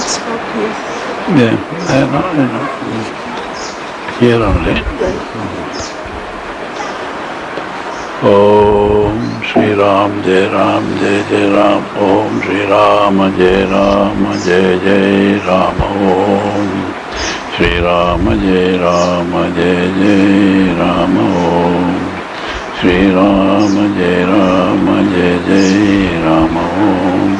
spoke here. Yeah, I know. Here only. Om Shri Ram Jai Ram Jai Jai Ram. Om Shri Ram Jai Ram Jai Jai Ram. Om Shri Ram Jai Ram Jai Jai Ram. Om Shri Ram Jai Ram Jai Jai Ram. Om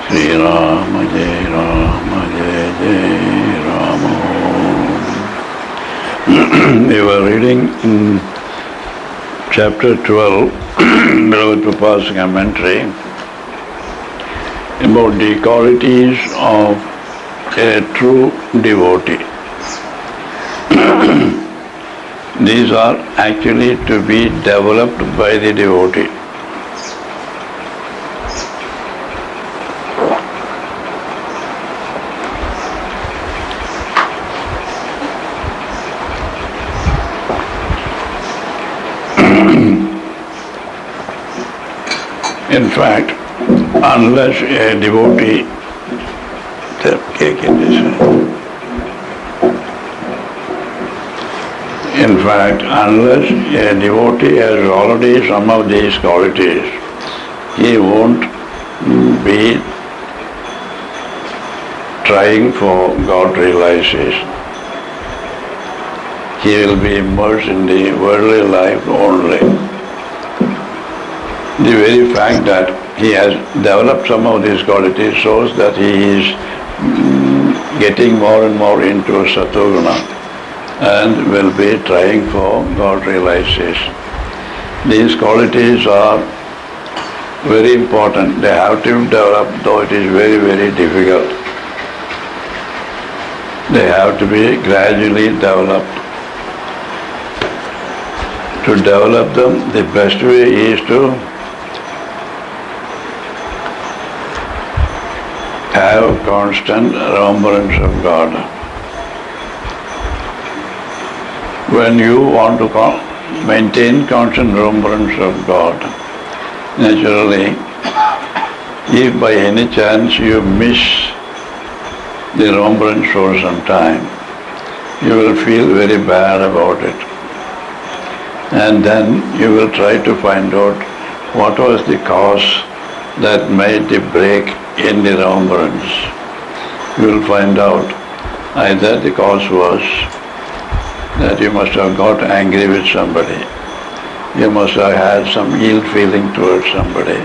Shri Ram Jai Ram Jai Jai Ram. We were reading in Chapter 12, Beloved Prabhupada's commentary, about the qualities of a true devotee. These are actually to be developed by the devotee. In fact, unless a devotee, has already some of these qualities, he won't be trying for God realization. He will be immersed in the worldly life only. The very fact that he has developed some of these qualities shows that he is getting more and more into Sattva-guna and will be trying for God realization. These qualities are very important. They have to be developed, though it is very, very difficult. They have to be gradually developed. To develop them, the best way is to have constant remembrance of God. When you want to maintain constant remembrance of God, naturally, if by any chance you miss the remembrance for some time, you will feel very bad about it. And then you will try to find out what was the cause that made the break in the remembrance. You will find out either the cause was that you must have got angry with somebody, you must have had some ill feeling towards somebody,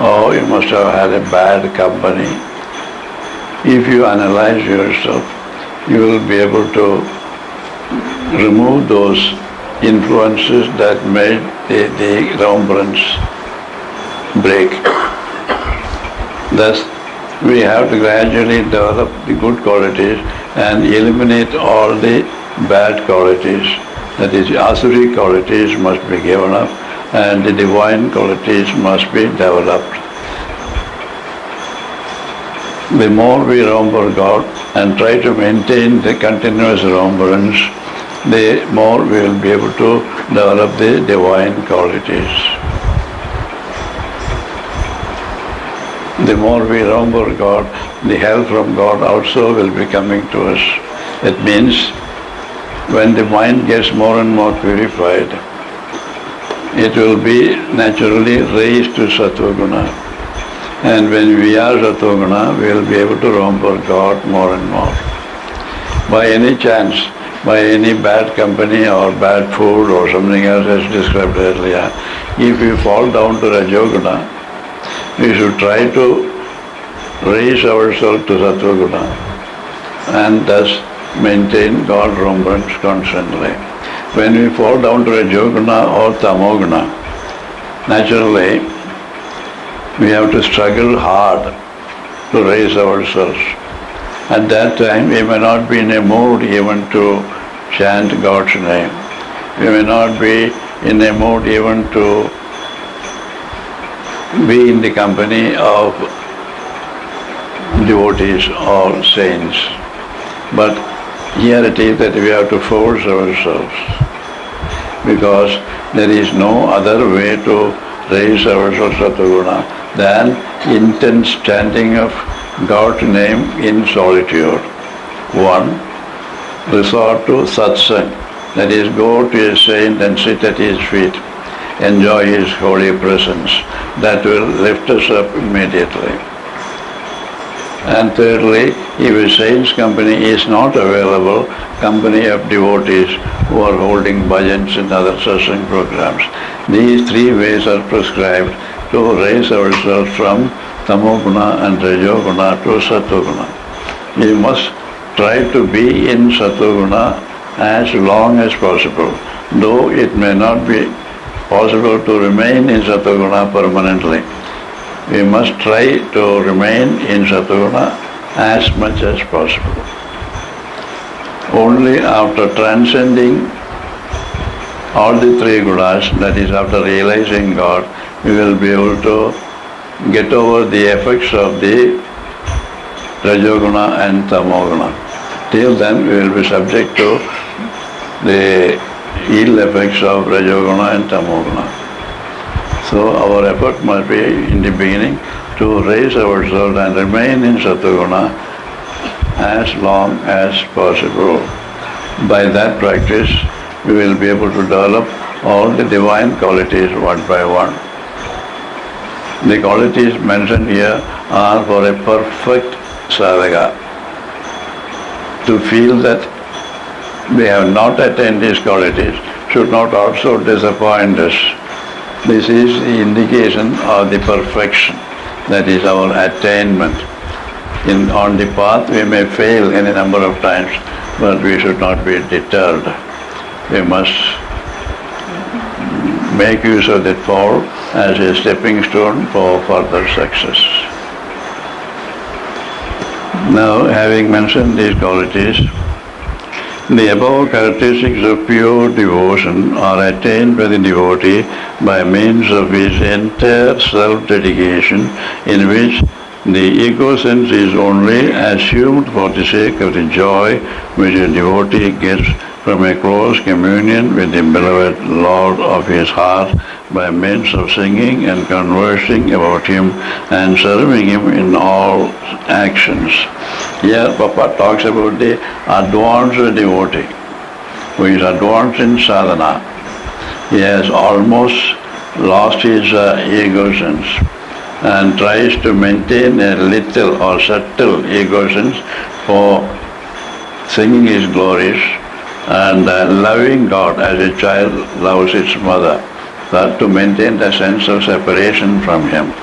or you must have had a bad company. If you analyze yourself, you will be able to remove those influences that made the remembrance break. Thus, we have to gradually develop the good qualities and eliminate all the bad qualities. That is, asuri qualities must be given up and the divine qualities must be developed. The more we remember God and try to maintain the continuous remembrance, the more we will be able to develop the divine qualities. The more we remember God, the help from God also will be coming to us. It means when the mind gets more and more purified, it will be naturally raised to Sattva-guna. And when we are Sattva-guna, we will be able to remember God more and more. By any chance, by any bad company or bad food or something else as described earlier, if we fall down to Rajoguna, we should try to raise ourselves to Sattva-guna and thus maintain God remembrance constantly. When we fall down to Rajoguna or Tamoguna, naturally we have to struggle hard to raise ourselves. At that time we may not be in a mood even to chant God's name. We may not be in a mood even to be in the company of devotees or saints. But here it is that we have to force ourselves, because there is no other way to raise ourselves Sattva-guna than intense chanting of God's name in solitude. 1. Resort to satsang, that is, go to a saint and sit at his feet. Enjoy his holy presence. That will lift us up immediately. And thirdly, if a saint's company is not available, company of devotees who are holding bhajans and other satsang programs. These three ways are prescribed to raise ourselves from tamoguna and rajoguna to sattoguna. We must try to be in sattoguna as long as possible, though it may not be possible to remain in sattoguna permanently. We must try to remain in sattoguna as much as possible. Only after transcending all the three gunas, that is, after realizing God, we will be able to get over the effects of the rajoguna and tamoguna. Till then, we will be subject to the ill effects of rajoguna and tamoguna. So our effort must be in the beginning to raise ourselves and remain in sattoguna as long as possible. By that practice, we will be able to develop all the divine qualities one by one. The qualities mentioned here are for a perfect sadhaka. To feel that we have not attained these qualities should not also disappoint us. This is the indication of the perfection, that is our attainment. On the path we may fail any number of times, but we should not be deterred. We must make use of that fall as a stepping stone for further success. Now, having mentioned these qualities, the above characteristics of pure devotion are attained by the devotee by means of his entire self-dedication, in which the ego sense is only assumed for the sake of the joy which a devotee gets from a close communion with the beloved Lord of his heart by means of singing and conversing about him and serving him in all actions. Here Papa talks about the advanced devotee who is advanced in sadhana. He has almost lost his ego sense and tries to maintain a little or subtle ego sense for singing his glories and loving God as a child loves its mother, that to maintain the sense of separation from him.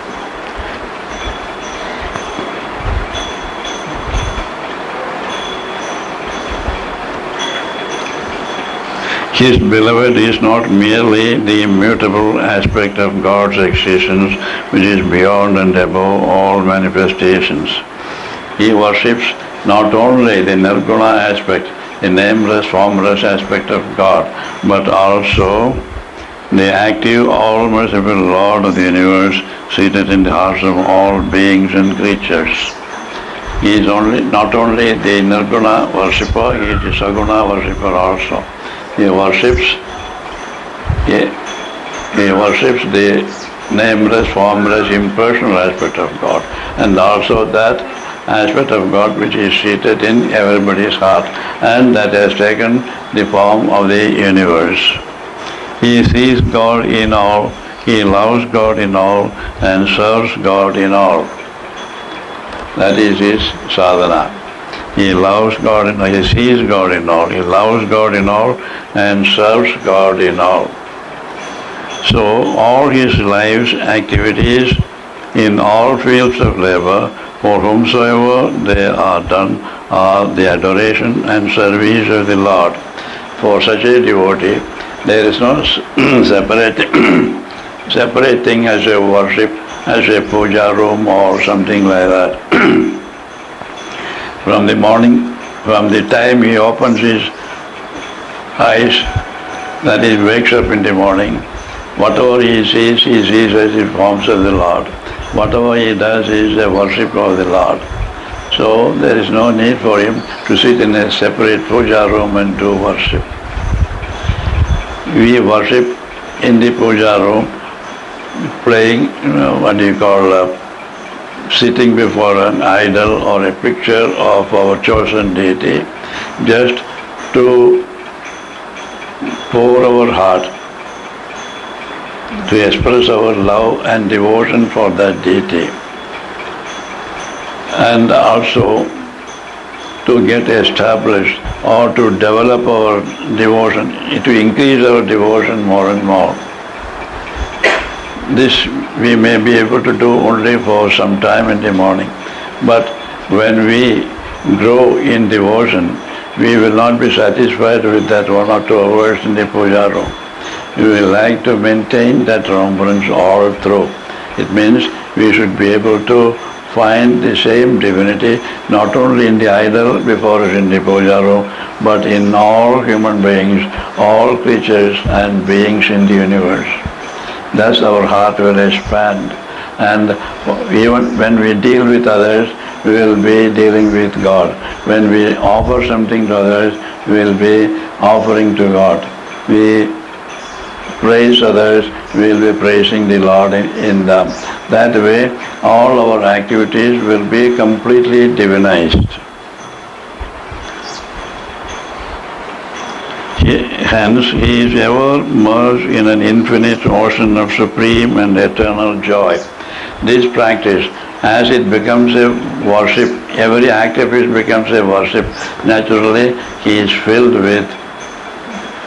His beloved is not merely the immutable aspect of God's existence, which is beyond and above all manifestations. He worships not only the nirguna aspect, the nameless, formless aspect of God, but also the active, all-merciful Lord of the universe, seated in the hearts of all beings and creatures. He is not only the nirguna worshipper, he is the saguna worshipper also. He worships the nameless, formless, impersonal aspect of God, and also that aspect of God which is seated in everybody's heart and that has taken the form of the universe. He sees God in all, he loves God in all, and serves God in all. That is his sadhana. He loves God in all, he sees God in all, he loves God in all, and serves God in all. So all his life's activities in all fields of labor, for whomsoever they are done, are the adoration and service of the Lord. For such a devotee, there is no separate thing as a worship, as a puja room or something like that. From the morning, from the time he opens his eyes, that is, wakes up in the morning, whatever he sees as the forms of the Lord. Whatever he does is a worship of the Lord. So there is no need for him to sit in a separate puja room and do worship. We worship in the puja room, playing sitting before an idol or a picture of our chosen deity just to pour our heart, to express our love and devotion for that deity, and also to get established or to develop our devotion, to increase our devotion more and more. This we may be able to do only for some time in the morning, but when we grow in devotion, we will not be satisfied with that 1 or 2 hours in the puja room. We will like to maintain that remembrance all through. It means we should be able to find the same divinity not only in the idol before us in the puja room, but in all human beings, all creatures and beings in the universe. Thus our heart will expand, and even when we deal with others, we will be dealing with God. When we offer something to others, we will be offering to God. We praise others, we will be praising the Lord in them. That way, all our activities will be completely divinized. Hence, he is ever merged in an infinite ocean of supreme and eternal joy. This practice, as it becomes a worship, every act of his becomes a worship. Naturally, he is filled with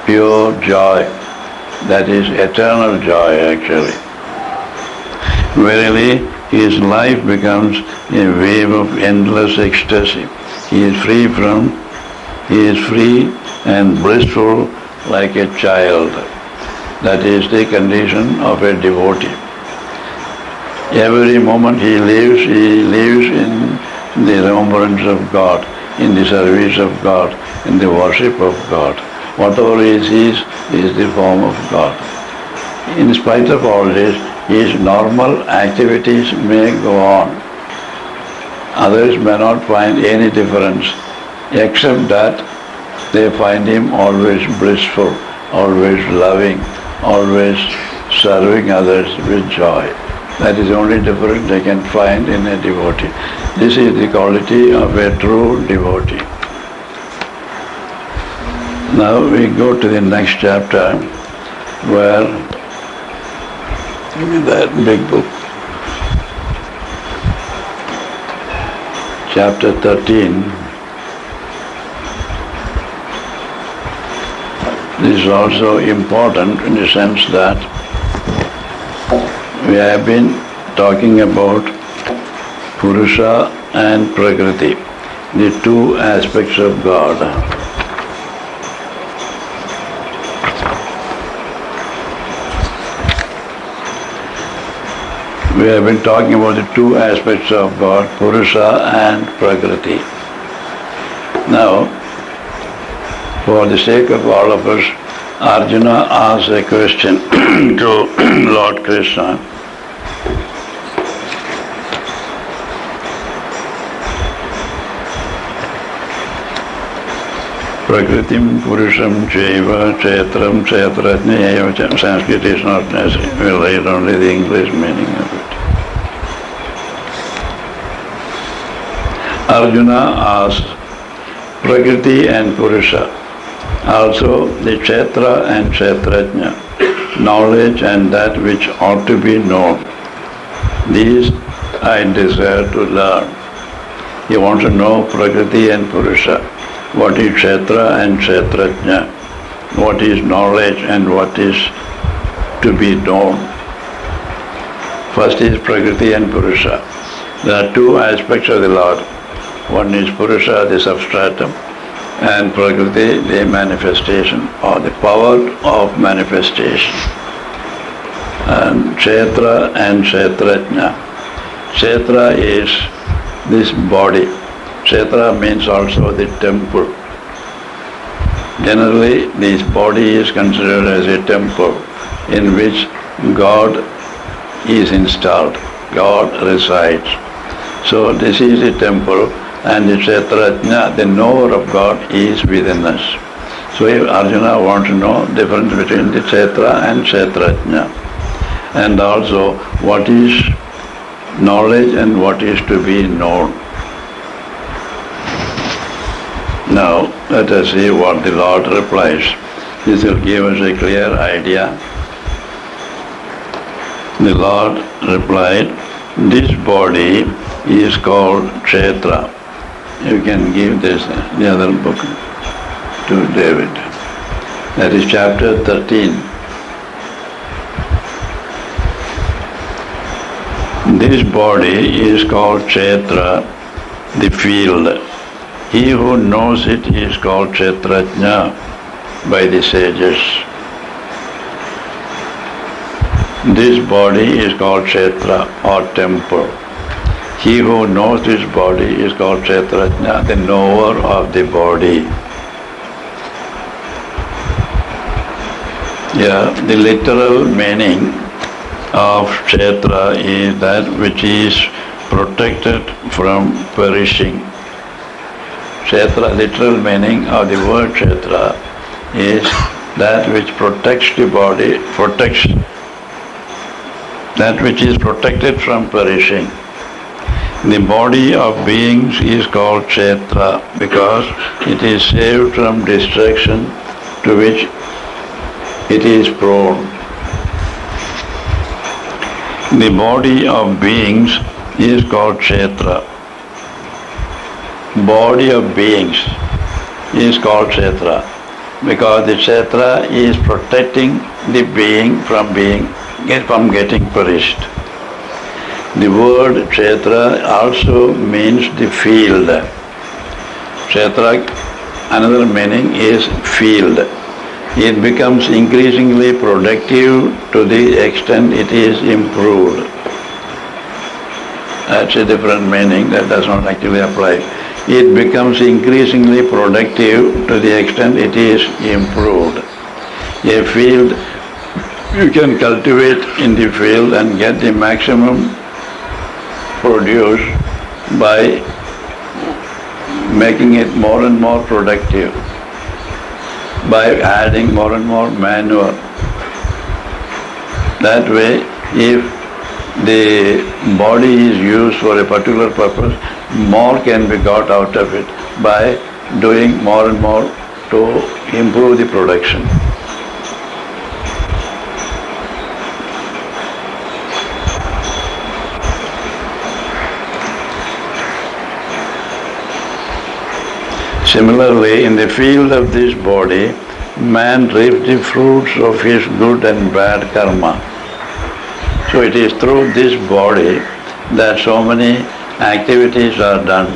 pure joy. That is eternal joy, actually. Verily, his life becomes a wave of endless ecstasy. He is free and blissful like a child. That is the condition of a devotee. Every moment he lives in the remembrance of God, in the service of God, in the worship of God. Whatever he is the form of God. In spite of all this, his normal activities may go on. Others may not find any difference, except that they find him always blissful, always loving, always serving others with joy. That is the only difference they can find in a devotee. This is the quality of a true devotee. Now we go to the next chapter where, give me that big book, chapter 13. This is also important in the sense that we have been talking about Purusha and Prakriti, the two aspects of God. We have been talking about the two aspects of God, Purusha and Prakriti. Now, for the sake of all of us, Arjuna asked a question to Lord Krishna. Prakritim Purusham Chaiva Chaitram Chaitratnya Eva. Sanskrit is not necessary. We'll read only the English meaning of it. Arjuna asked, Prakriti and Purusha, also the Kshetra and Kshetrajna, knowledge and that which ought to be known. These I desire to learn. He wants to know Prakriti and Purusha. What is Kshetra and Kshetrajna? What is knowledge and what is to be known? First is Prakriti and Purusha. There are two aspects of the Lord. One is Purusha, the substratum, and Prakriti, the manifestation, or the power of manifestation. And Kshetra and Kshetrajna. Kshetra is this body. Kshetra means also the temple. Generally, this body is considered as a temple in which God is installed, God resides. So this is the temple, and the Kshetrajna, the knower of God, is within us. So if Arjuna wants to know the difference between the Kshetra and Kshetrajna, and also what is knowledge and what is to be known. Now, let us see what the Lord replies. This will give us a clear idea. The Lord replied, this body is called Kshetra. You can give this, the other book, to David. That is chapter 13. This body is called Kshetra, the field. He who knows it is called Kshetrajna by the sages. This body is called Kshetra or temple. He who knows this body is called Kshetrajna, the knower of the body. Yeah, the literal meaning of Kshetra is that which is protected from perishing. Kshetra, literal meaning of the word Kshetra is that which protects the body, protects that which is protected from perishing. The body of beings is called Kshetra because it is saved from destruction to which it is prone. The body of beings is called Kshetra. Body of beings is called Kshetra because the Kshetra is protecting the being from getting perished. The word Kshetra also means the field. Kshetra, another meaning is field. It becomes increasingly productive to the extent it is improved. That's a different meaning that does not actually apply. It becomes increasingly productive to the extent it is improved. A field, you can cultivate in the field and get the maximum produce by making it more and more productive, by adding more and more manure. That way, if the body is used for a particular purpose, more can be got out of it by doing more and more to improve the production. Similarly, in the field of this body, man reaps the fruits of his good and bad karma. So it is through this body that so many activities are done.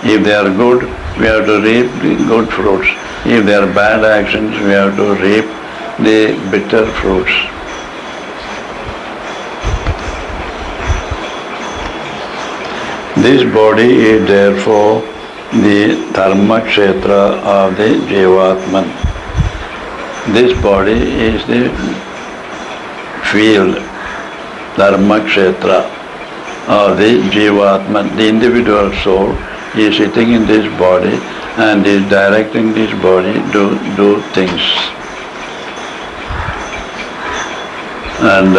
If they are good, we have to reap the good fruits. If they are bad actions, we have to reap the bitter fruits. This body is therefore the Dharma Kshetra of the Jivatman. This body is the field, Dharma Kshetra of the Jivatman. The individual soul is sitting in this body and is directing this body to do things. And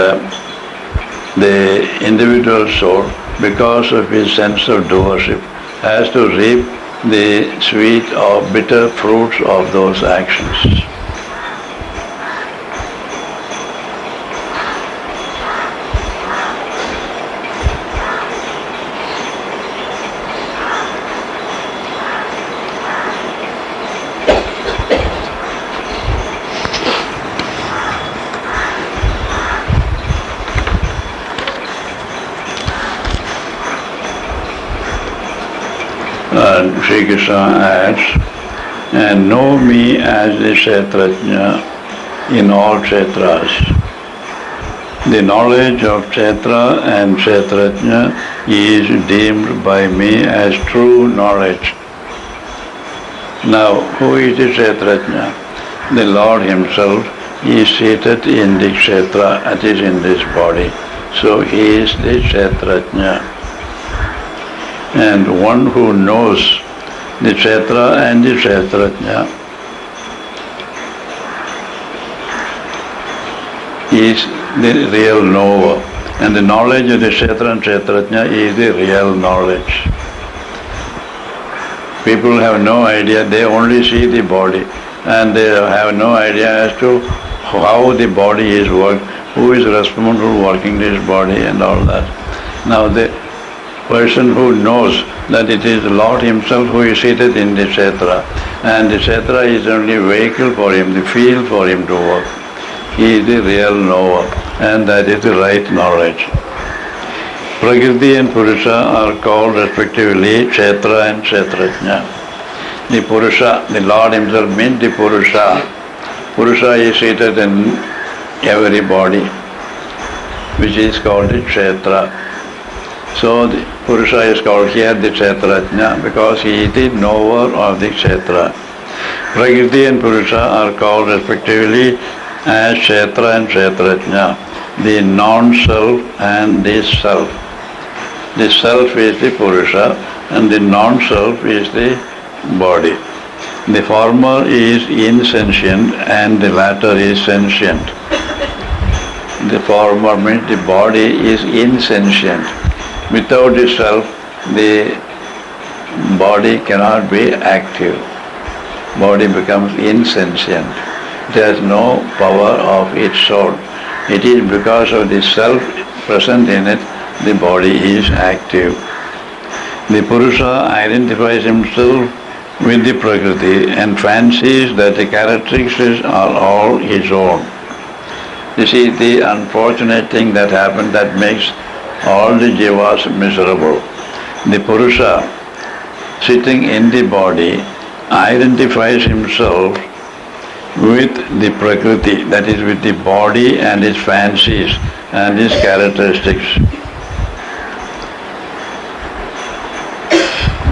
the individual soul, because of his sense of doership, has to reap the sweet or bitter fruits of those actions. And Sri Krishna adds, and know me as the Kshetrajna in all Kshetras. The knowledge of Kshetra and Kshetrajna is deemed by me as true knowledge. Now, who is the Kshetrajna? The Lord Himself is seated in the Kshetra, that is in this body. So He is the Kshetrajna. And one who knows the Kshetra and the Kshetrajna is the real knower. And the knowledge of the Kshetra and Kshetrajna is the real knowledge. People have no idea, they only see the body and they have no idea as to how the body is worked, who is responsible for working this body and all that. Now the person who knows that it is the Lord himself who is seated in the Kshetra, and the Kshetra is only a vehicle for him, the field for him to work. He is the real knower, and that is the right knowledge. Prakriti and Purusha are called respectively Kshetra and Kshetrajna. The Purusha, the Lord himself means the Purusha. Purusha is seated in every body, which is called the Kshetra. So the Purusha is called here the Kshetrajna because he is the knower of the Kshetra. Prakriti and Purusha are called respectively as Kshetra and Kshetrajna, the non-self and the self. The self is the Purusha and the non-self is the body. The former is insentient and the latter is sentient. The former means the body is insentient. Without the self, the body cannot be active. Body becomes insentient. It has no power of its own. It is because of the self present in it, the body is active. The Purusha identifies himself with the Prakriti and fancies that the characteristics are all his own. This is the unfortunate thing that happened that makes all the jivas miserable. The Purusha, sitting in the body, identifies himself with the Prakriti, that is with the body and its fancies and its characteristics.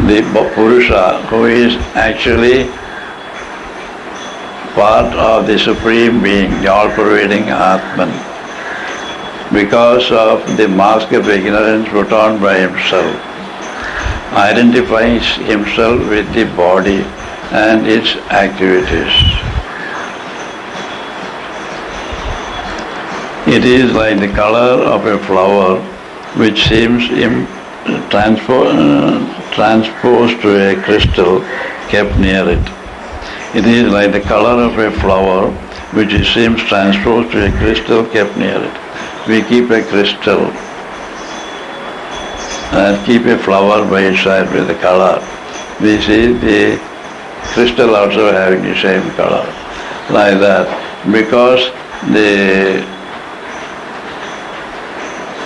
The Purusha, who is actually part of the Supreme Being, the all-pervading Atman, because of the mask of ignorance put on by himself, identifies himself with the body and its activities. It is like the color of a flower which seems transposed to a crystal kept near it. It is like the color of a flower which seems transposed to a crystal kept near it. We keep a crystal and keep a flower by its side with the color. We see the crystal also having the same color. Like that. Because the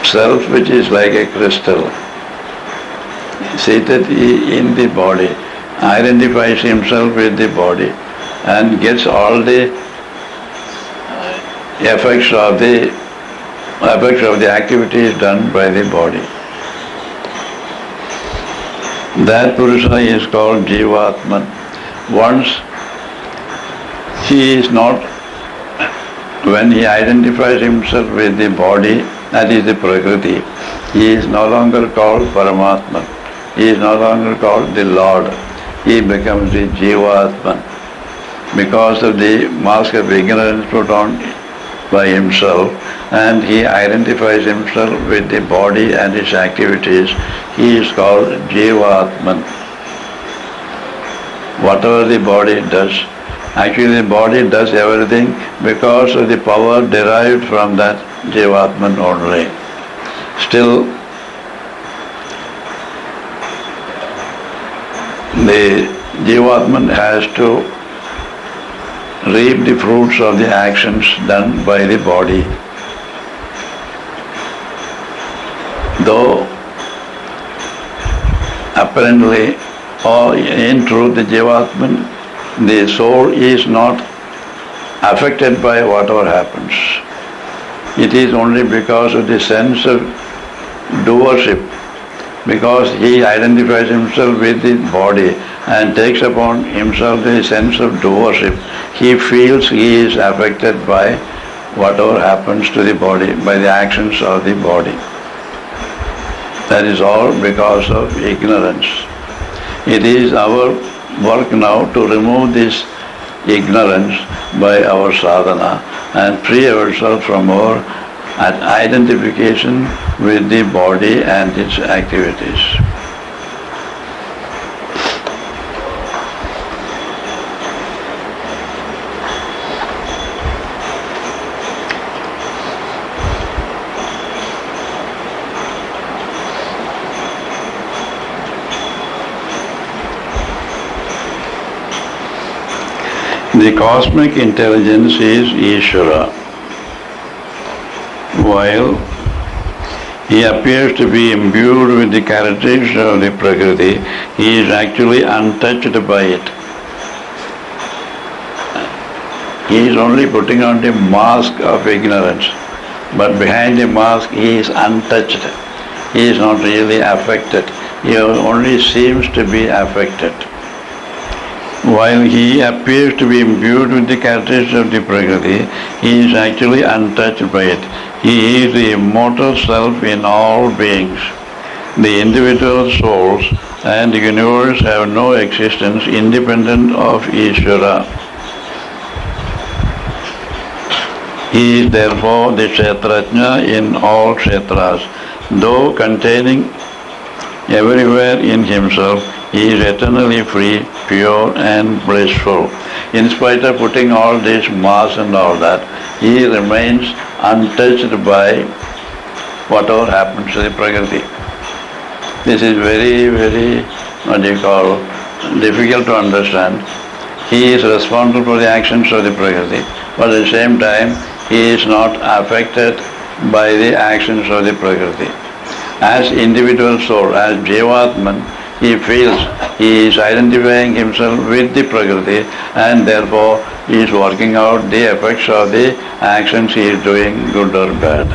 self, which is like a crystal, seated in the body, identifies himself with the body and gets all the effects of the activities done by the body. That Purusha is called Jivatman. Once he is not, when he identifies himself with the body, that is the Prakriti, he is no longer called Paramatman. He is no longer called the Lord. He becomes the Jivatman. Because of the mask of ignorance put on by himself, and he identifies himself with the body and its activities, he is called Jivatman. Whatever the body does, actually the body does everything because of the power derived from that Jivatman only. Still, the Jivatman has to reap the fruits of the actions done by the body. Though apparently or in truth the Jivatman, the soul is not affected by whatever happens. It is only because of the sense of doership, because he identifies himself with the body and takes upon himself the sense of doership, he feels he is affected by whatever happens to the body, by the actions of the body. That is all because of ignorance. It is our work now to remove this ignorance by our sadhana and free ourselves from our identification with the body and its activities. The cosmic intelligence is Ishvara. While he appears to be imbued with the characteristics of the Prakriti, he is actually untouched by it. He is only putting on the mask of ignorance, but behind the mask he is untouched. He is not really affected. He only seems to be affected. While he appears to be imbued with the characteristics of the Prakriti, he is actually untouched by it. He is the immortal self in all beings. The individual souls and the universe have no existence independent of Ishvara. He is therefore the Kshetrajna in all Kshetras. Though containing everywhere in himself, he is eternally free, pure and blissful. In spite of putting all this mass and all that, he remains untouched by whatever happens to the Prakriti. This is very, difficult to understand. He is responsible for the actions of the Prakriti, but at the same time, he is not affected by the actions of the Prakriti. As individual soul, as Jivatman, he feels he is identifying himself with the Prakriti and therefore he is working out the effects of the actions he is doing, good or bad.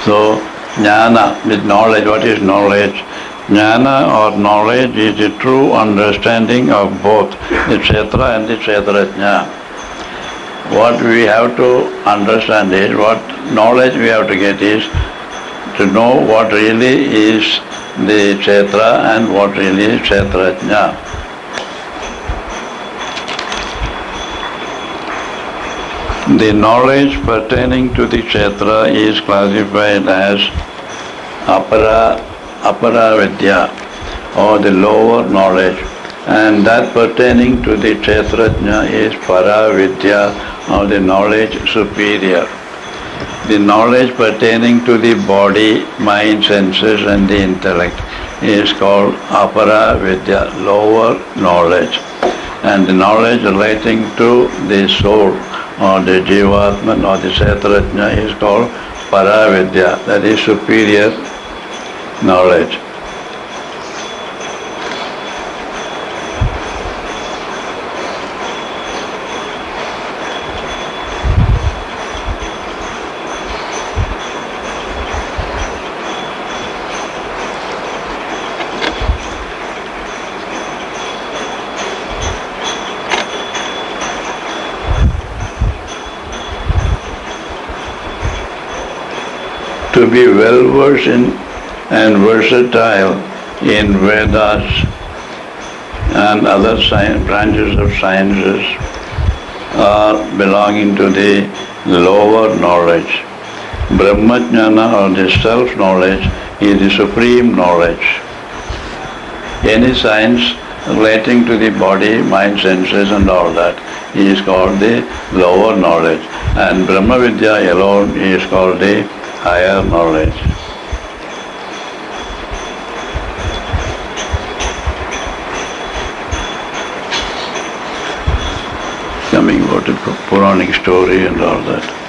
So, jnana, with knowledge, what is knowledge? Jnana or knowledge is the true understanding of both the Kshetra and the Kshetrajna. What we have to understand is, what knowledge we have to get is to know what really is the Kshetra and what really is Kshetrajna. The knowledge pertaining to the Kshetra is classified as Apara Vidya, or the lower knowledge, and that pertaining to the Kshetrajna is Para Vidya, or the knowledge superior. The knowledge pertaining to the body, mind, senses and the intellect is called Apara Vidya, lower knowledge. And the knowledge relating to the soul or the Jivatman or the Kshetrajna is called Para Vidya, that is superior knowledge. To be well versed in and versatile in Vedas and other branches of sciences are belonging to the lower knowledge. Brahmajnana, or the self-knowledge, is the supreme knowledge. Any science relating to the body, mind, senses and all that is called the lower knowledge, and Brahma Vidya alone is called the higher knowledge. Coming about a Puranic story and all that.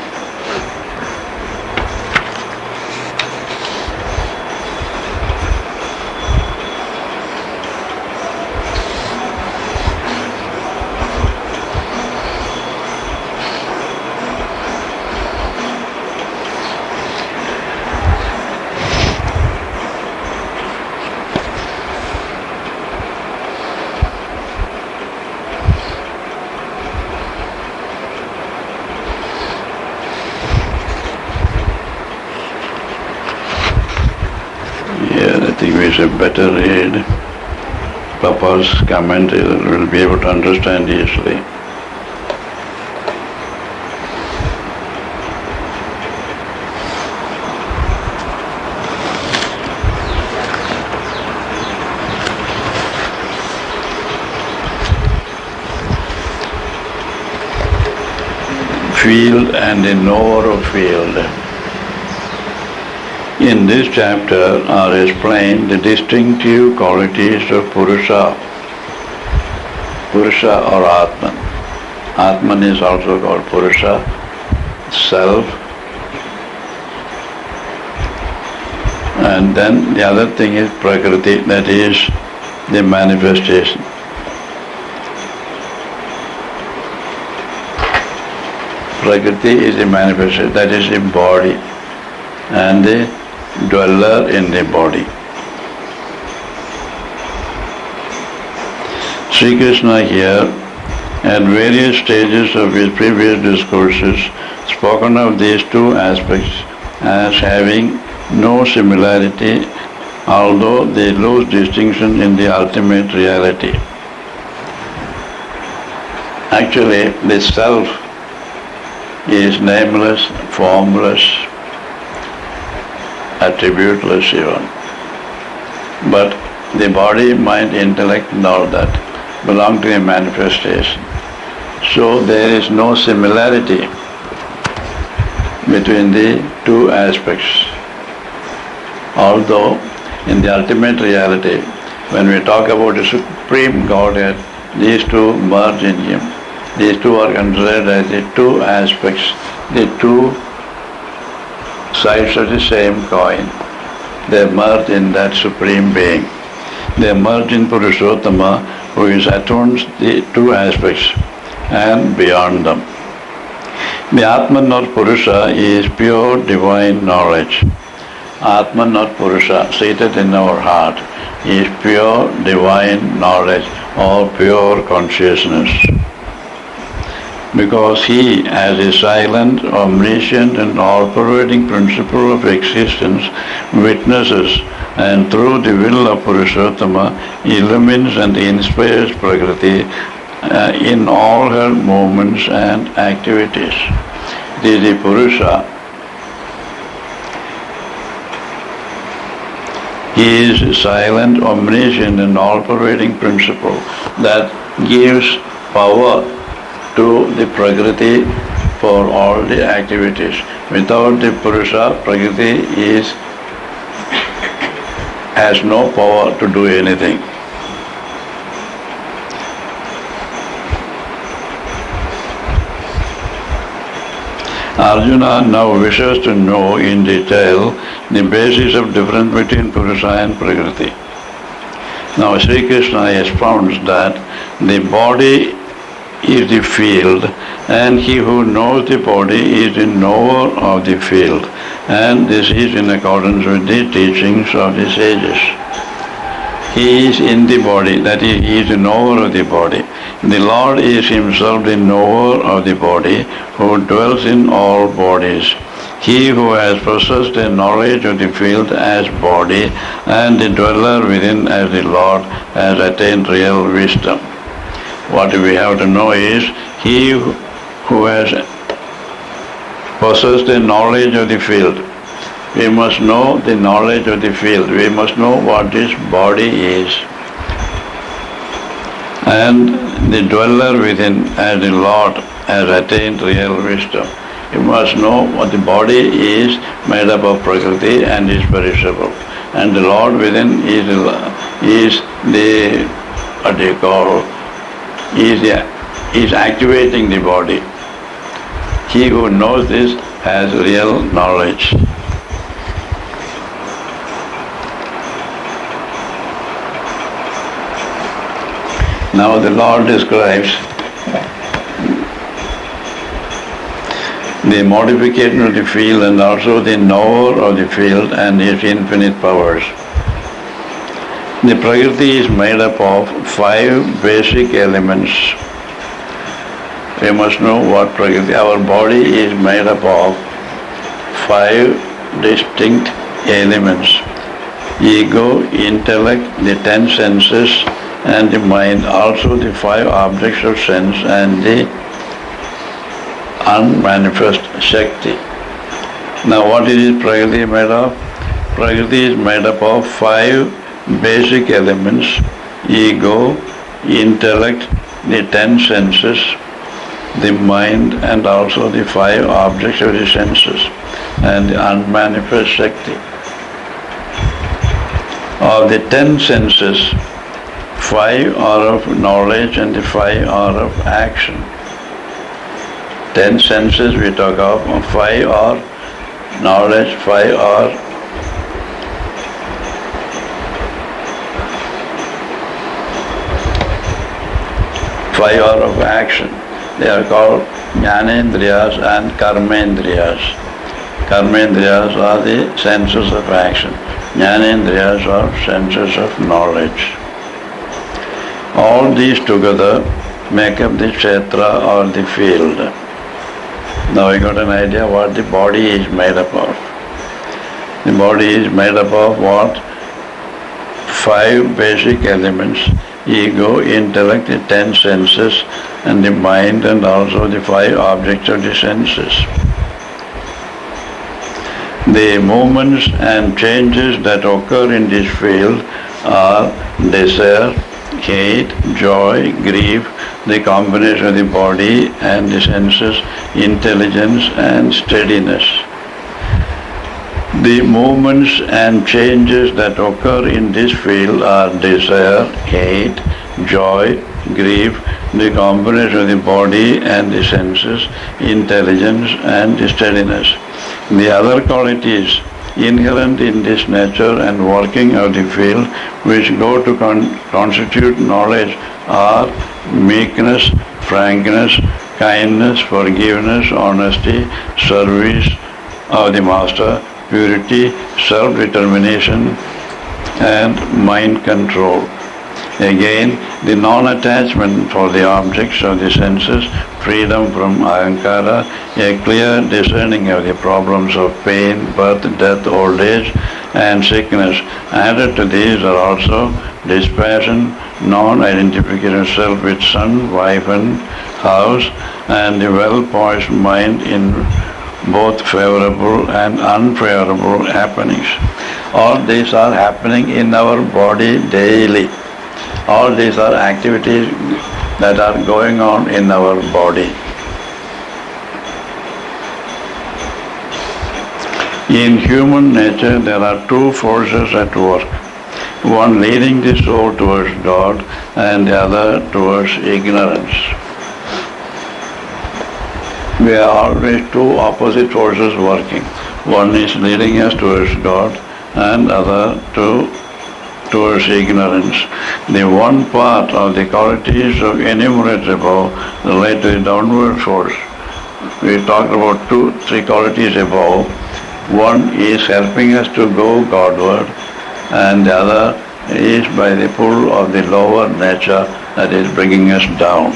I think we should better read Papa's comment, you will be able to understand easily. Field and the knower of field. In this chapter are explained the distinctive qualities of Purusha. Purusha or Atman. Atman is also called Purusha, self. And then the other thing is Prakriti, that is the manifestation. Prakriti is the manifestation, that is the body and the dweller in the body. Sri Krishna here, at various stages of his previous discourses, spoken of these two aspects as having no similarity, although they lose distinction in the ultimate reality. Actually, the self is nameless, formless, attributeless even. But the body, mind, intellect and all that belong to a manifestation. So there is no similarity between the two aspects. Although in the ultimate reality, when we talk about the Supreme Godhead, these two merge in Him. These two are considered as the two aspects, the two sides of the same coin. They merge in that Supreme Being. They merge in Purushottama, who is attunes the two aspects and beyond them. The Atman or Purusha is pure divine knowledge. Atman or Purusha, seated in our heart, is pure divine knowledge or pure consciousness. Because He, as a silent, omniscient and all-pervading principle of existence, witnesses and through the will of Purushottama illumines and inspires Prakriti in all her movements and activities. It is the Purusha. He is silent, omniscient and all-pervading principle that gives power to the Prakriti for all the activities. Without the Purusha, Prakriti has no power to do anything. Arjuna now wishes to know in detail the basis of difference between Purusha and Prakriti. Now Sri Krishna expounds that the body is the field, and he who knows the body is the knower of the field, and this is in accordance with the teachings of the sages. He is in the body, that is, he is the knower of the body. The Lord is himself the knower of the body, who dwells in all bodies. He who has possessed a knowledge of the field as body, and the dweller within as the Lord, has attained real wisdom. What we have to know is, he who has possessed a knowledge of the field. We must know the knowledge of the field. We must know what this body is. And the dweller within as the Lord has attained real wisdom. You must know what the body is made up of Prakriti and is perishable. And the Lord within is activating the body. He who knows this has real knowledge. Now the Lord describes the modification of the field and also the knower of the field and his infinite powers. The Prakriti is made up of 5 basic elements. We must know what Prakriti. Our body is made up of 5 distinct elements. Ego, intellect, the 10 senses, and the mind, also the five objects of sense and the unmanifest Shakti. Now what is Prakriti made of? Prakriti is made up of five basic elements: ego, intellect, the 10 senses, the mind, and also the five objects of the senses and the unmanifest Shakti. Of the 10 senses, 5 are of knowledge and the 5 are of action. 10 senses we talk of, 5 are knowledge, 5 are of action. They are called Jnanendriyas and Karmendriyas. Karmendriyas are the senses of action. Jnanendriyas are senses of knowledge. All these together make up the kshetra or the field. Now we got an idea what the body is made up of. The body is made up of what? 5 basic elements: ego, intellect, the 10 senses, and the mind, and also the 5 objects of the senses. The movements and changes that occur in this field are desire, hate, joy, grief, the combination of the body and the senses, intelligence and steadiness. The movements and changes that occur in this field are desire, hate, joy, grief, the combination of the body and the senses, intelligence and the steadiness. The other qualities inherent in this nature and working of the field which go to constitute knowledge are meekness, frankness, kindness, forgiveness, honesty, service of the master, purity, self-determination and mind control. Again, the non-attachment for the objects of the senses, freedom from ahankara, a clear discerning of the problems of pain, birth, death, old age and sickness. Added to these are also dispassion, non-identification of self with son, wife and house, and the well-poised mind in both favorable and unfavorable happenings. All these are happening in our body daily. All these are activities that are going on in our body. In human nature there are 2 forces at work. One leading the soul towards God and the other towards ignorance. We are always 2 opposite forces working. One is leading us towards God and other towards ignorance. The one part of the qualities of enumerated above relate to the downward force. We talked about 2-3 qualities above. One is helping us to go Godward and the other is by the pull of the lower nature that is bringing us down.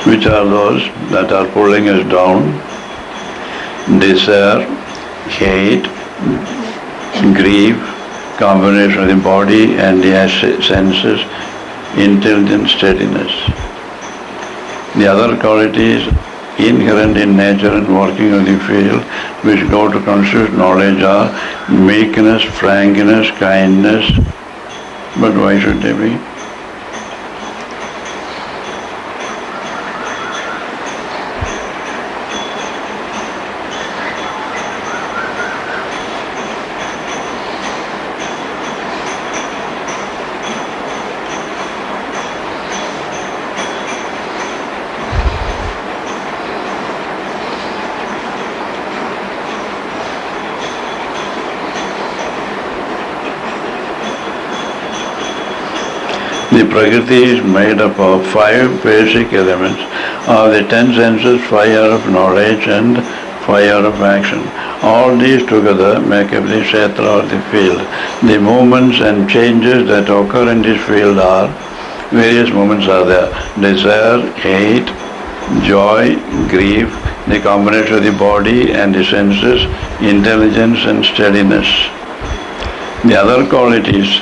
Which are those that are pulling us down? Desire, hate, grief, combination of the body and the senses, intelligence, steadiness. The other qualities inherent in nature and working of the field which go to constitute knowledge are meekness, frankness, kindness. But why should they be? The Prakriti is made up of 5 basic elements. Of the 10 senses, 5 are of knowledge and 5 are of action. All these together make up the kshetra or the field. The movements and changes that occur in this field are, various movements are there. Desire, hate, joy, grief, the combination of the body and the senses, intelligence and steadiness. The other qualities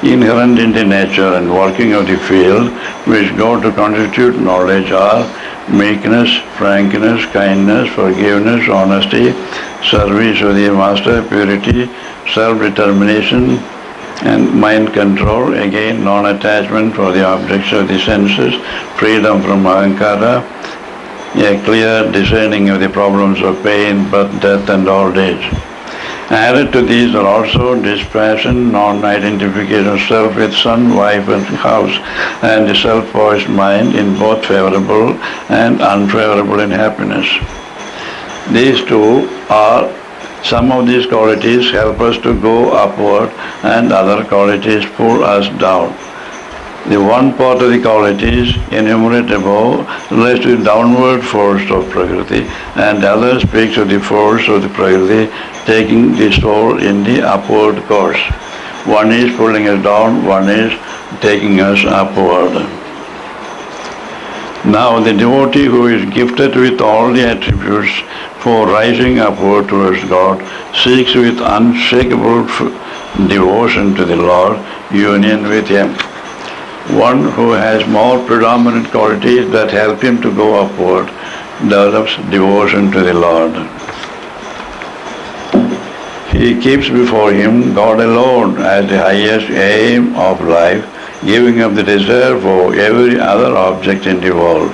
inherent in the nature and working of the field which go to constitute knowledge are meekness, frankness, kindness, forgiveness, honesty, service of the master, purity, self-determination and mind control, again non-attachment for the objects of the senses, freedom from ahankara, a clear discerning of the problems of pain, birth, death and old age. Added to these are also dispassion, non-identification of self with son, wife and house, and the self-poised mind in both favorable and unfavorable in happiness. These two are, some of these qualities help us to go upward and other qualities pull us down. The one part of the qualities enumerated above relates to the downward force of Prakriti, and the other speaks of the force of the Prakriti taking the soul in the upward course. One is pulling us down, one is taking us upward. Now the devotee who is gifted with all the attributes for rising upward towards God seeks with unshakable devotion to the Lord union with Him. One who has more predominant qualities that help him to go upward develops devotion to the Lord. He keeps before him God alone as the highest aim of life, giving up the desire for every other object in the world.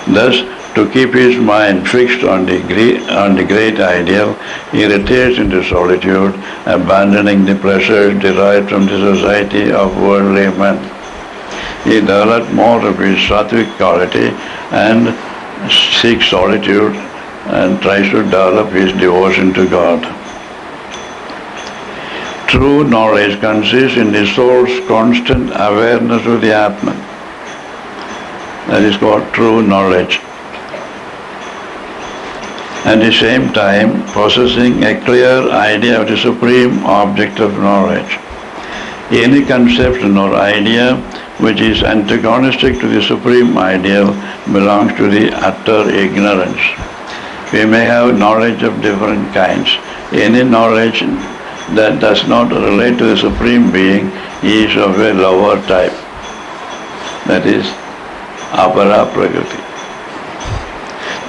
Thus, to keep his mind fixed on the great ideal, he retires into solitude, abandoning the pleasures derived from the society of worldly men. He develops more of his sattvic quality and seeks solitude and tries to develop his devotion to God. True knowledge consists in the soul's constant awareness of the Atman. That is called true knowledge. At the same time, possessing a clear idea of the supreme object of knowledge. Any conception or idea which is antagonistic to the supreme ideal belongs to the utter ignorance. We may have knowledge of different kinds. Any knowledge that does not relate to the Supreme Being is of a lower type. That is apara prakriti.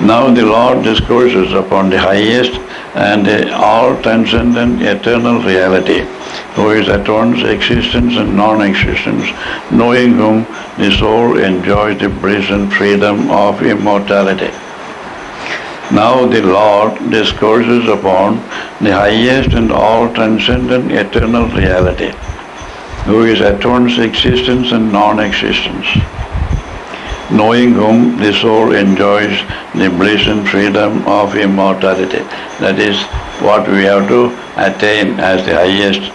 Now the Lord discourses upon the highest and all-transcendent eternal reality, who is at once existence and non-existence, knowing whom the soul enjoys the bliss and freedom of immortality. Now the Lord discourses upon the highest and all-transcendent eternal reality, who is at once existence and non-existence, knowing whom the soul enjoys the bliss and freedom of immortality. That is what we have to attain as the highest.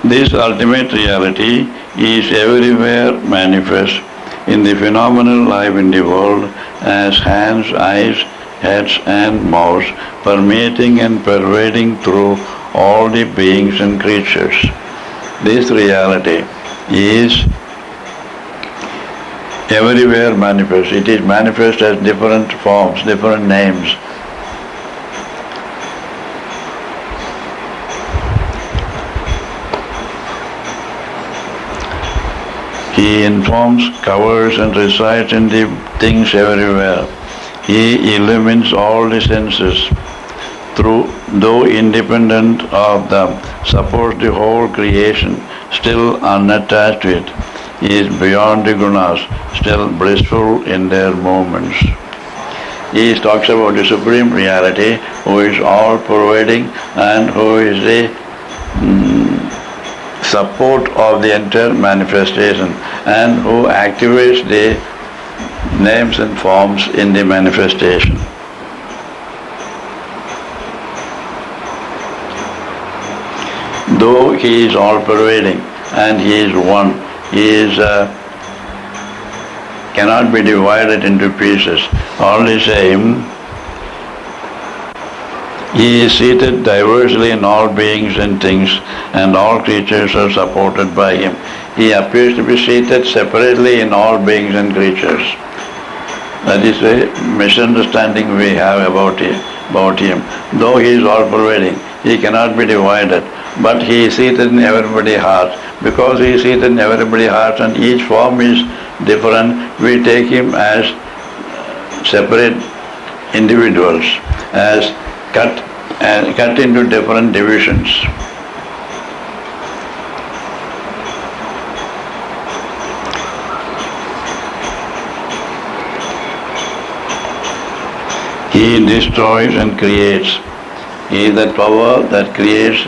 This ultimate reality is everywhere manifest in the phenomenal life in the world as hands, eyes, heads and mouths, permeating and pervading through all the beings and creatures. This reality is everywhere manifest. It is manifest as different forms, different names. He informs, covers and resides in the things everywhere. He illumines all the senses, though independent of them, supports the whole creation, still unattached to it. He is beyond the gunas, still blissful in their movements. He talks about the Supreme Reality, who is all-pervading and who is the support of the entire manifestation and who activates the names and forms in the manifestation. Though he is all-pervading and he is one, he is cannot be divided into pieces. All the same, He is seated diversely in all beings and things, and all creatures are supported by him. He appears to be seated separately in all beings and creatures. That is a misunderstanding we have about him. Though he is all-pervading, he cannot be divided, but he is seated in everybody's heart. Because he is seated in everybody's heart and each form is different, we take him as separate individuals, as cut into different divisions. He destroys and creates. He is that power that creates,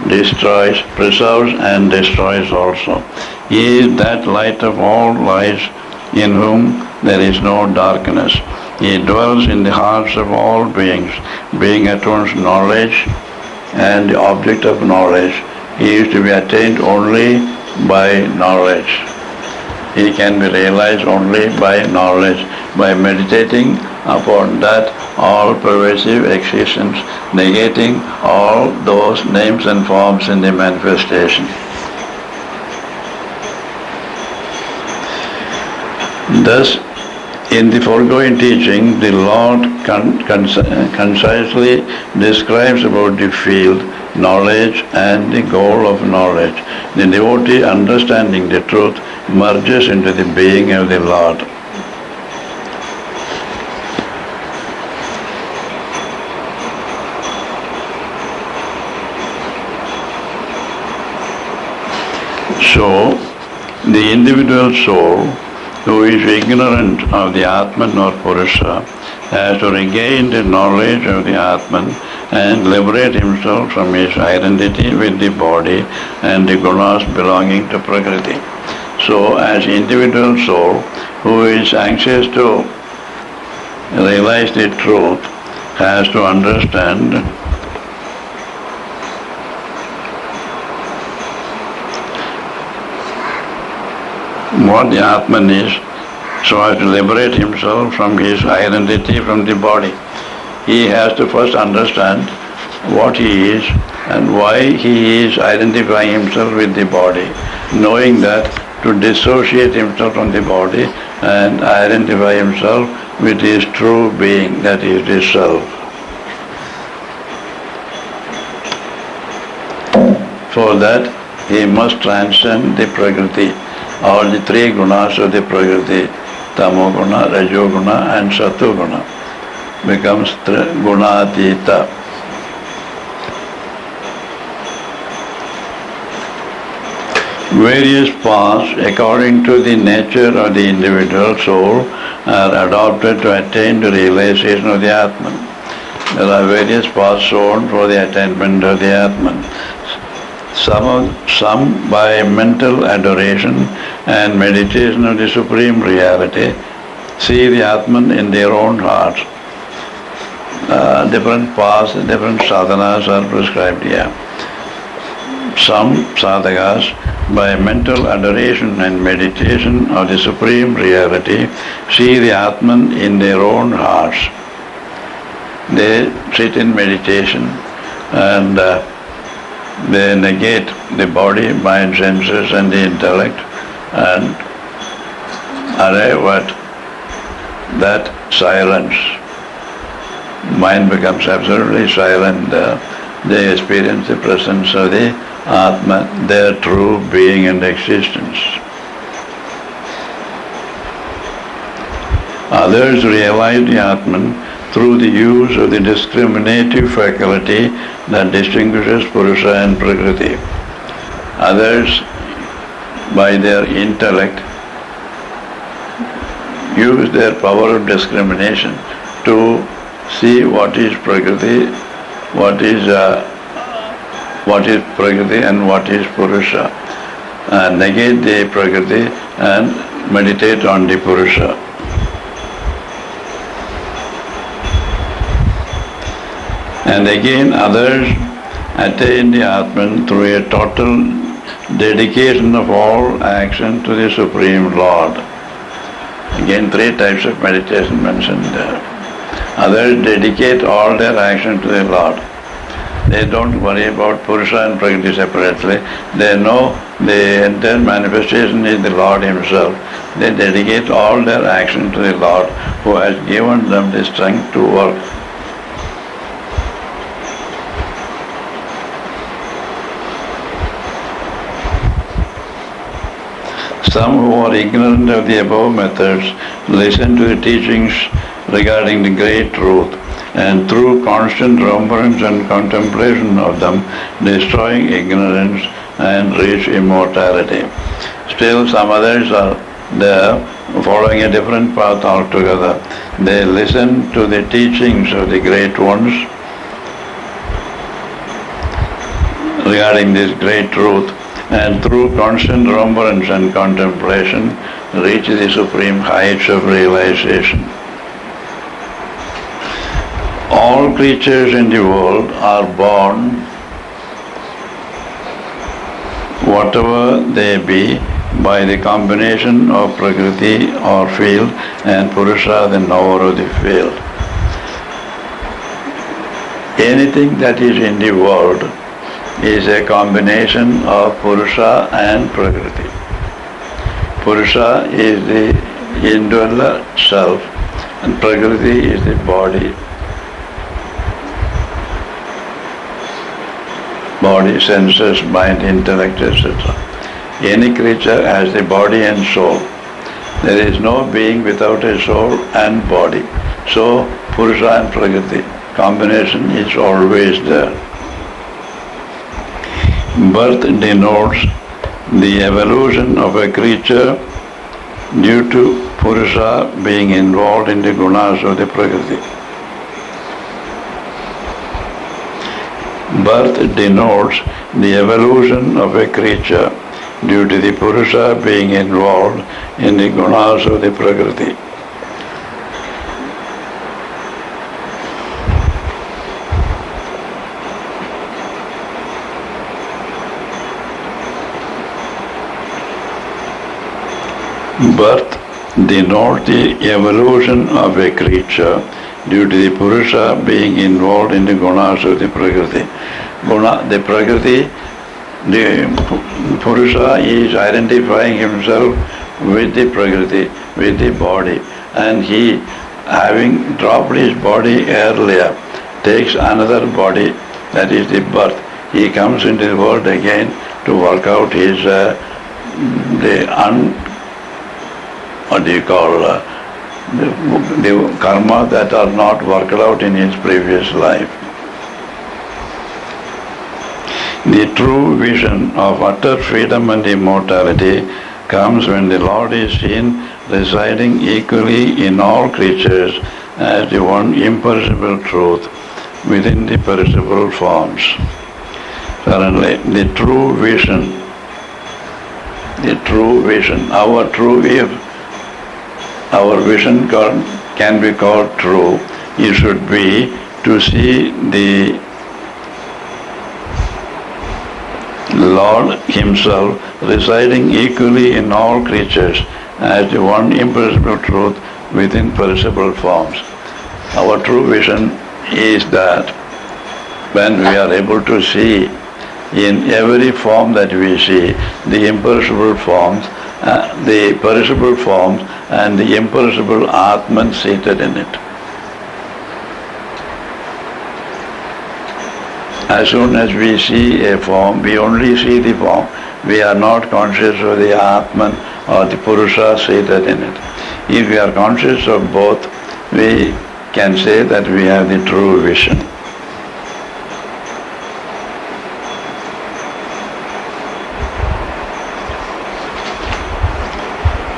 destroys, preserves and destroys also. He is that light of all lights in whom there is no darkness. He dwells in the hearts of all beings, being at once knowledge and the object of knowledge. He is to be attained only by knowledge. He can be realized only by knowledge, by meditating upon that all-pervasive existence, negating all those names and forms in the manifestation. Thus, in the foregoing teaching, the Lord concisely describes about the field, knowledge and the goal of knowledge. The devotee, understanding the truth, merges into the being of the Lord. So, the individual soul who is ignorant of the Atman or Purusha has to regain the knowledge of the Atman and liberate himself from his identity with the body and the gunas belonging to Prakriti. So, as individual soul who is anxious to realize the truth has to understand what the Atman is, so as to liberate himself from his identity from the body. He has to first understand what he is and why he is identifying himself with the body, knowing that to dissociate himself from the body and identify himself with his true being, that is the self. For that, he must transcend the Prakriti, or the three gunas of the Prakriti, Tamoguna, Rajoguna and Satoguna, becomes Gunatita. Various paths according to the nature of the individual soul are adopted to attain the realization of the Atman. There are various paths shown for the attainment of the Atman. Some by mental adoration and meditation of the Supreme Reality see the Atman in their own hearts. Different paths, different sadhanas are prescribed here. Some sadhakas, by mental adoration and meditation of the Supreme Reality, see the Atman in their own hearts. They sit in meditation and they negate the body, mind, senses and the intellect and arrive at that silence. Mind becomes absolutely silent. They experience the presence of the Atman, their true being and existence. Others realize the Atman through the use of the discriminative faculty that distinguishes Purusha and Prakriti. Others, by their intellect, use their power of discrimination to see what is Prakriti, what is Prakriti and what is Purusha, and negate the Prakriti and meditate on the Purusha. And again others attain the Atman through a total dedication of all action to the Supreme Lord. Again, three types of meditation mentioned there. Others dedicate all their action to the Lord. They don't worry about Purusha and Prakriti separately. They know the entire manifestation is the Lord Himself. They dedicate all their action to the Lord who has given them the strength to work. Some who are ignorant of the above methods listen to the teachings regarding the great truth, and through constant remembrance and contemplation of them, destroying ignorance and reach immortality. Still, some others are there following a different path altogether. They listen to the teachings of the great ones regarding this great truth, and through constant remembrance and contemplation reach the supreme heights of realization. All creatures in the world are born, whatever they be, by the combination of Prakriti or field and Purusha, the knower of the field. Anything that is in the world is a combination of Purusha and Prakriti. Purusha is the indweller self and Prakriti is the body, senses, mind, intellect, etc. Any creature has the body and soul. There is no being without a soul and body. So Purusha and Prakriti combination is always there. Birth denotes the evolution of a creature due to Purusha being involved in the gunas of the Prakriti. Birth denotes the evolution of a creature due to the Purusha being involved in the gunas of the Prakriti. Birth denotes the evolution of a creature due to the Purusha being involved in the gunas of the Prakriti. The Prakriti, the Purusha is identifying himself with the Prakriti, with the body, and he, having dropped his body earlier, takes another body, that is the birth. He comes into the world again to work out his the karma that are not worked out in his previous life. The true vision of utter freedom and immortality comes when the Lord is seen residing equally in all creatures as the one imperishable truth within the perishable forms. Suddenly, the true vision, our vision can be called true. It should be to see the Lord Himself residing equally in all creatures as the one imperishable truth within perishable forms. Our true vision is that when we are able to see in every form that we see the imperishable forms, the perishable forms and the imperishable Atman seated in it. As soon as we see a form, we only see the form. We are not conscious of the Atman or the Purusha seated in it. If we are conscious of both, we can say that we have the true vision.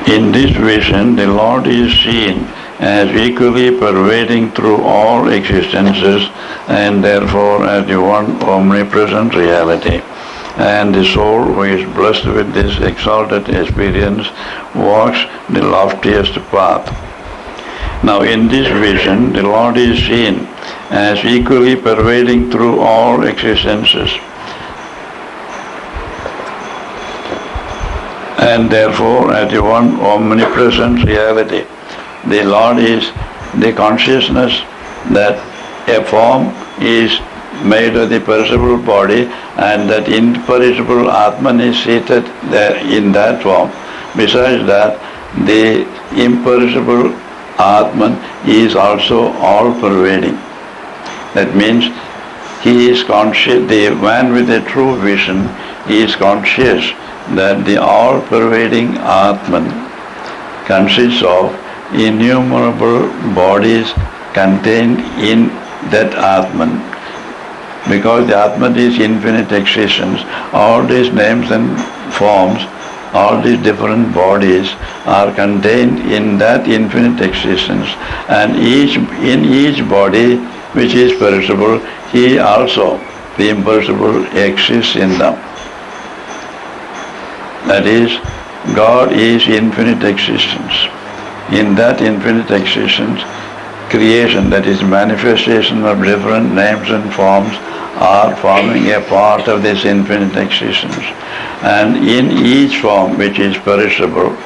In this vision, the Lord is seen as equally pervading through all existences and therefore as the one omnipresent reality. And the soul who is blessed with this exalted experience walks the loftiest path. Now in this vision, the Lord is seen as equally pervading through all existences and therefore as the one omnipresent reality. The Lord is the consciousness that a form is made of the perishable body, and that imperishable Atman is seated there in that form. Besides that, the imperishable Atman is also all-pervading. That means he is conscious, the man with a true vision is conscious that the all-pervading Atman consists of innumerable bodies contained in that Atman. Because the Atman is infinite existence, all these names and forms, all these different bodies are contained in that infinite existence, and in each body which is perishable, he also, the imperishable, exists in them. That is, God is infinite existence. In that infinite existence, creation, that is manifestation of different names and forms, are forming a part of this infinite existence. And in each form which is perishable,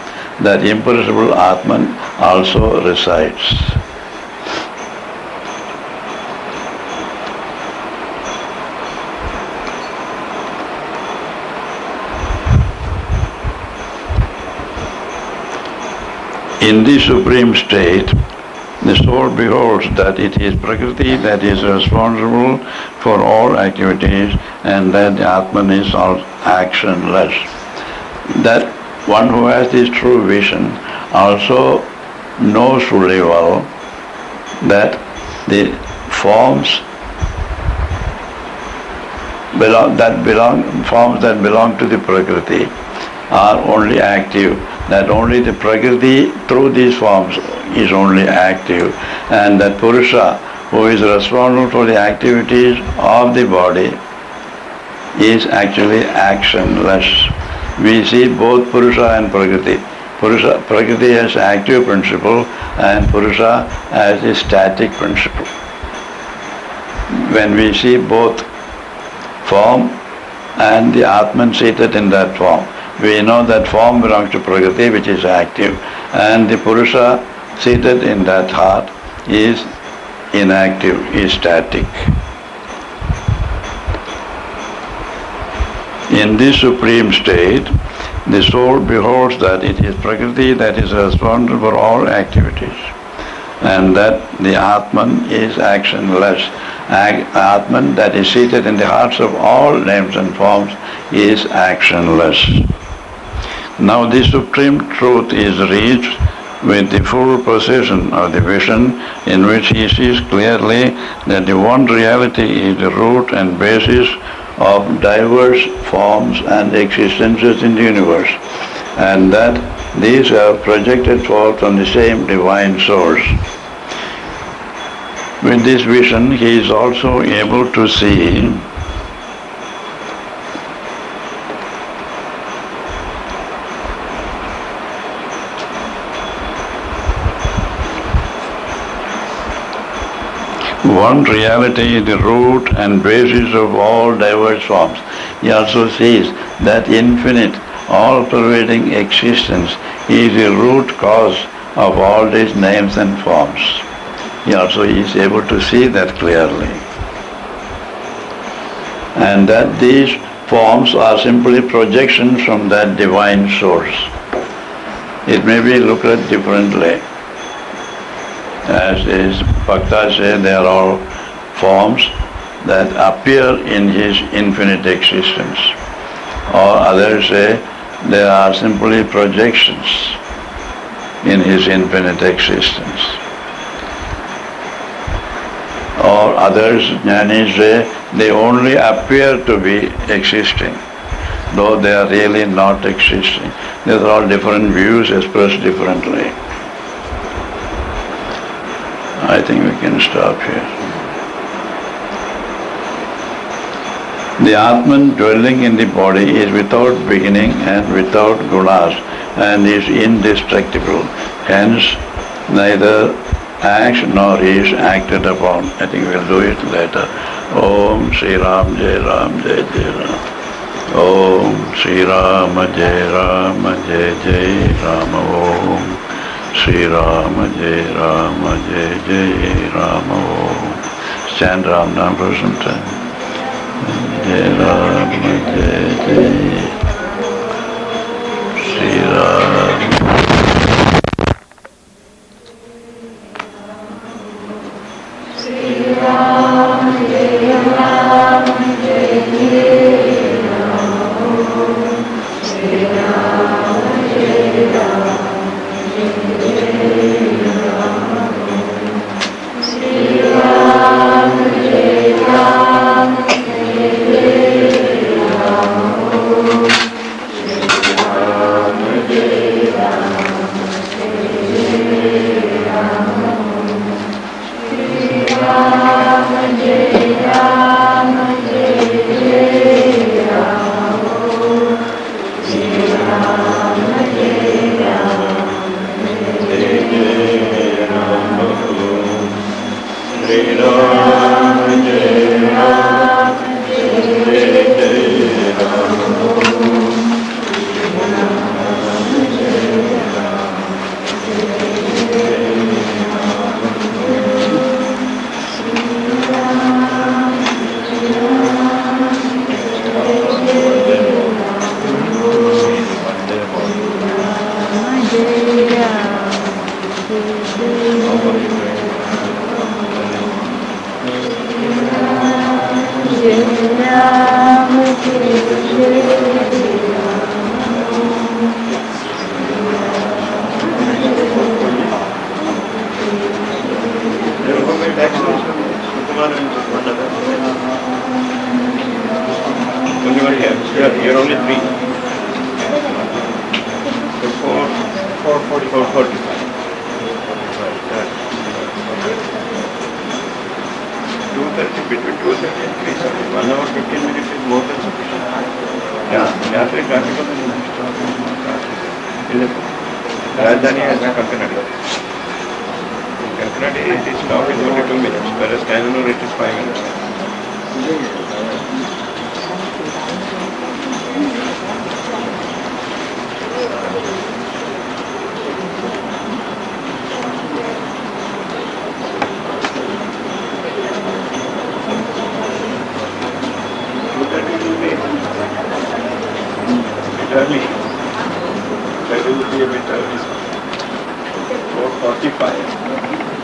that imperishable Atman also resides. In the supreme state, the soul beholds that it is Prakriti that is responsible for all activities, and that the Atman is all actionless. That one who has this true vision also knows fully well that the forms that belong to the Prakriti are only active, that only the Prakriti through these forms is only active, and that Purusha, who is responsible for the activities of the body, is actually actionless. We see both Purusha and Prakriti. Prakriti has active principle and Purusha has a static principle. When we see both form and the Atman seated in that form, we know that form belongs to Prakriti, which is active, and the Purusha seated in that heart is inactive, is static. In this supreme state, the soul beholds that it is Prakriti that is responsible for all activities, and that the Atman is actionless. Atman that is seated in the hearts of all names and forms is actionless. Now this supreme truth is reached with the full precision of the vision, in which he sees clearly that the one reality is the root and basis of diverse forms and existences in the universe, and that these are projected forth from the same divine source. With this vision, he is also able to see one reality is the root and basis of all diverse forms. He also sees that infinite, all-pervading existence is the root cause of all these names and forms. He also is able to see that clearly. And that these forms are simply projections from that divine source. It may be looked at differently. As is Bhakta say, they are all forms that appear in his infinite existence. Or others say they are simply projections in his infinite existence. Or others, Jnanis, say they only appear to be existing, though they are really not existing. These are all different views expressed differently. I think we can stop here. The Atman dwelling in the body is without beginning and without gunas, and is indestructible. Hence, neither acts nor is acted upon. I think we'll do it later. Om Sri Ram Jai Ram Jai Jai Ram. Om Sri Ram Jai Ram Jai Jai Ram. Om Sri Ram Jai Ram Jai Jai Ram. Om. Stand Ram Nam for some time. Jai Ram, Jai Jai Shri Ram. You're only three. So 4:45. Between 2:30 and 3:30. 1 hour 15 minutes is more than sufficient. Yeah, traffic on the Rajdhani has a Kankanadi. In Kankanadi it is stop is only 2 minutes, whereas Kananur it is 5 minutes. Early. That will be a bit early. 4:45.